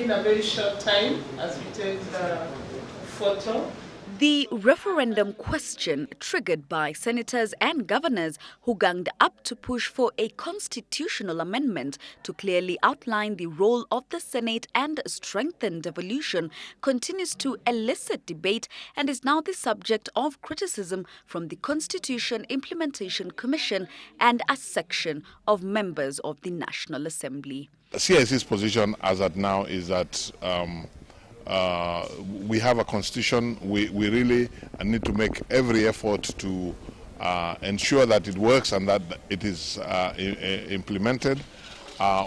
within a very short time as we take the photo. The referendum question triggered by senators and governors who ganged up to push for a constitutional amendment to clearly outline the role of the Senate and strengthen devolution continues to elicit debate and is now the subject of criticism from the Constitution Implementation Commission and a section of members of the National Assembly. CIC's position as at now is that we have a constitution. We really need to make every effort to ensure that it works and that it is implemented.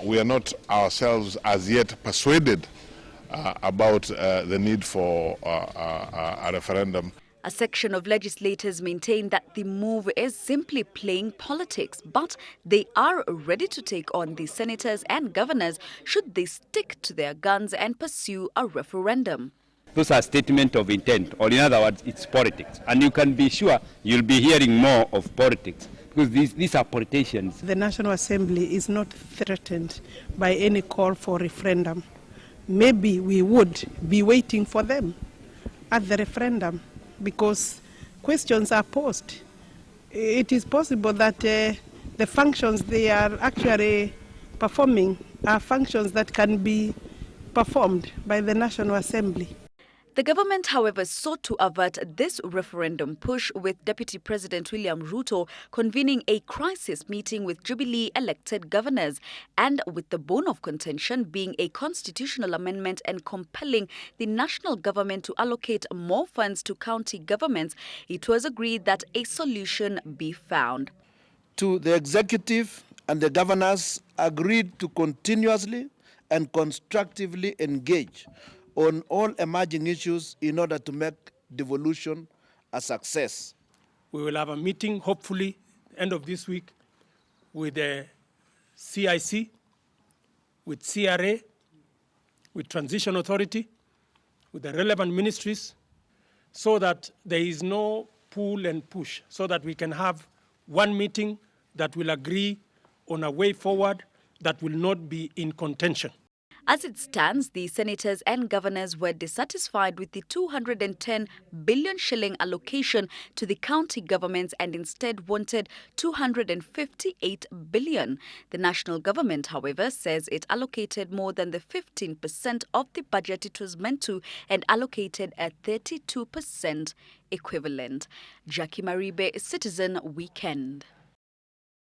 We are not ourselves as yet persuaded about the need for a referendum. A section of legislators maintain that the move is simply playing politics, but they are ready to take on the senators and governors should they stick to their guns and pursue a referendum. Those are statements of intent, or in other words, it's politics. And you can be sure you'll be hearing more of politics, because these are politicians. The National Assembly is not threatened by any call for referendum. Maybe we would be waiting for them at the referendum, because questions are posed. It is possible that the functions they are actually performing are functions that can be performed by the National Assembly. The government, however, sought to avert this referendum push, with Deputy President William Ruto convening a crisis meeting with Jubilee-elected governors, and with the bone of contention being a constitutional amendment and compelling the national government to allocate more funds to county governments. It was agreed that a solution be found. To the executive and the governors agreed to continuously and constructively engage on all emerging issues in order to make devolution a success. We will have a meeting, hopefully, end of this week, with the CIC, with CRA, with Transition Authority, with the relevant ministries, so that there is no pull and push, so that we can have one meeting that will agree on a way forward that will not be in contention. As it stands, the senators and governors were dissatisfied with the 210 billion shilling allocation to the county governments and instead wanted 258 billion. The national government, however, says it allocated more than the 15% of the budget it was meant to and allocated a 32% equivalent. Jacky Maribe, Citizen Weekend.